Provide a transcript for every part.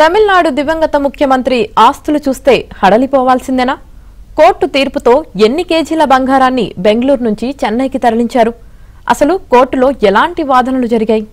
తమిళనాడు దివంగత ముఖ్యమంత్రి ఆస్తులు చూస్తే హడలిపోవాల్సిందేనా? కోర్టు తీర్పుతో ఎన్ని కేజీల బంగారాన్ని బెంగళూరు నుంచి చెన్నైకి తరలించారు? అసలు కోర్టులో ఎలాంటి వాదనలు జరిగాయి?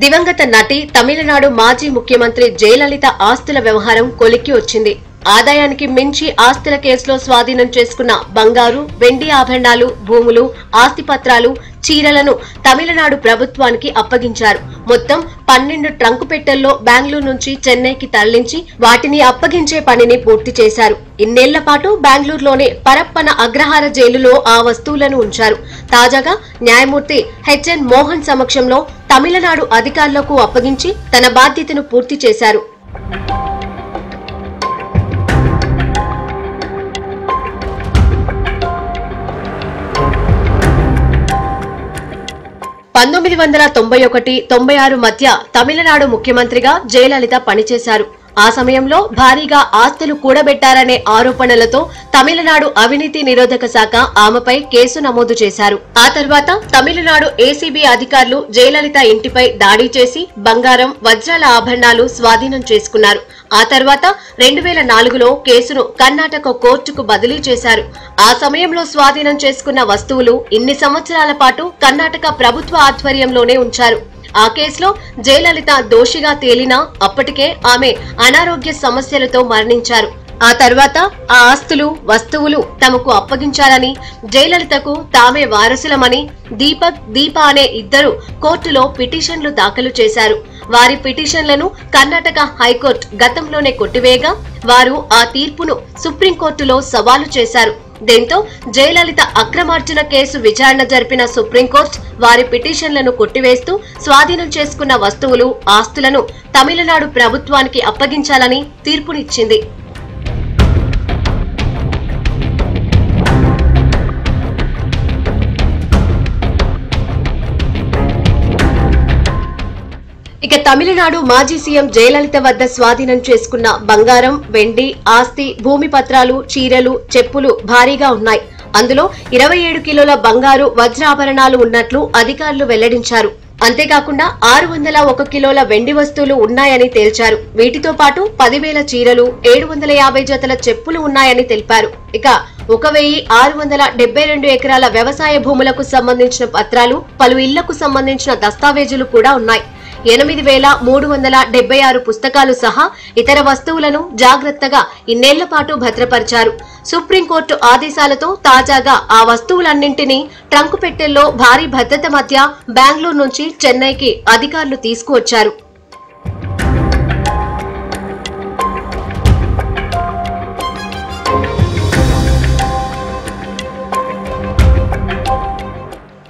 దివంగత నటి తమిళనాడు మాజీ ముఖ్యమంత్రి జయలలిత ఆస్తుల వ్యవహారం కొలిక్కి వచ్చింది. ఆదాయానికి మించి ఆస్తుల కేసులో స్వాధీనం చేసుకున్న బంగారు, వెండి ఆభరణాలు, భూములు, ఆస్తిపత్రాలు, చీరలను తమిళనాడు ప్రభుత్వానికి అప్పగించారు. మొత్తం 12 ట్రంకు పెట్టెల్లో బెంగళూరు నుంచి చెన్నైకి తరలించి వాటిని అప్పగించే పనిని పూర్తి చేశారు. ఇన్నేళ్ల పాటు బెంగళూరులోని పరప్పన అగ్రహార జైలులో ఆ వస్తువులను ఉంచారు. తాజాగా న్యాయమూర్తి హెచ్ఎన్ మోహన్ సమక్షంలో తమిళనాడు అధికారులకు అప్పగించి తన బాధ్యతను పూర్తి చేశారు. పంతొమ్మిది 1991-96 మధ్య తమిళనాడు ముఖ్యమంత్రిగా జయలలిత పనిచేశారు. ఆ సమయంలో భారీగా ఆస్తులు కూడబెట్టారనే ఆరోపణలతో తమిళనాడు అవినీతి నిరోధక శాఖ ఆమెపై కేసు నమోదు చేశారు. ఆ తర్వాత తమిళనాడు ఏసీబీ అధికారులు జయలలిత ఇంటిపై దాడి చేసి బంగారం, వజ్రాల ఆభరణాలు స్వాధీనం చేసుకున్నారు. ఆ తర్వాత 2004లో కేసును కర్ణాటక కోర్టుకు బదిలీ చేశారు. ఆ సమయంలో స్వాధీనం చేసుకున్న వస్తువులు ఇన్ని సంవత్సరాల పాటు కర్ణాటక ప్రభుత్వ ఆధ్వర్యంలోనే ఉంచారు. ఆ కేసులో జయలలిత దోషిగా తేలినా అప్పటికే ఆమె అనారోగ్య సమస్యలతో మరణించారు. ఆ తర్వాత ఆ ఆస్తులు, వస్తువులు తమకు అప్పగించాలని, జయలలితకు తామే వారసులమని దీపక్, దీప అనే ఇద్దరు కోర్టులో పిటిషన్లు దాఖలు చేశారు. వారి పిటిషన్లను కర్ణాటక హైకోర్టు గతంలోనే కొట్టివేయగా వారు ఆ తీర్పును సుప్రీంకోర్టులో సవాలు చేశారు. దీంతో జయలలిత అక్రమార్జన కేసు విచారణ జరిపిన సుప్రీంకోర్టు వారి పిటిషన్లను కొట్టివేస్తూ స్వాధీనం చేసుకున్న వస్తువులు, ఆస్తులను తమిళనాడు ప్రభుత్వానికి అప్పగించాలని తీర్పునిచ్చింది. ఇక తమిళనాడు మాజీ సీఎం జయలలిత వద్ద స్వాధీనం చేసుకున్న బంగారం, వెండి, ఆస్తి, భూమి పత్రాలు, చీరలు, చెప్పులు భారీగా ఉన్నాయి. అందులో 27 కిలోల బంగారు, వజ్రాభరణాలు ఉన్నట్లు అధికారులు వెల్లడించారు. అంతేకాకుండా 601 కిలోల వెండి వస్తువులు ఉన్నాయని తేల్చారు. వీటితో పాటు 10,000 చీరలు, 750 జతల చెప్పులు ఉన్నాయని తెలిపారు. ఇక 1672 ఎకరాల వ్యవసాయ భూములకు సంబంధించిన పత్రాలు, పలు ఇళ్లకు సంబంధించిన దస్తావేజులు కూడా ఉన్నాయి. 8,376 పుస్తకాలు సహా ఇతర వస్తువులను జాగ్రత్తగా ఇన్నేళ్ల పాటు భద్రపరిచారు. సుప్రీంకోర్టు ఆదేశాలతో తాజాగా ఆ వస్తువులన్నింటినీ ట్రంకు పెట్టెల్లో భారీ భద్రత మధ్య బెంగళూరు నుంచి చెన్నైకి అధికారులు తీసుకువచ్చారు.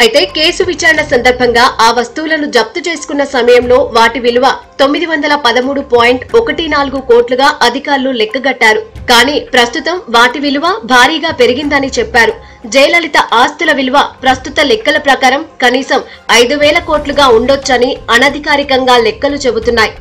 అయితే కేసు విచారణ సందర్భంగా ఆ వస్తువులను జప్తు చేసుకున్న సమయంలో వాటి విలువ 913.14 కోట్లుగా అధికారులు లెక్కగట్టారు. కానీ ప్రస్తుతం వాటి విలువ భారీగా పెరిగిందని చెప్పారు. జయలలిత ఆస్తుల విలువ ప్రస్తుత లెక్కల ప్రకారం కనీసం 5,000 కోట్లుగా ఉండొచ్చని అనధికారికంగా లెక్కలు చెబుతున్నాయి.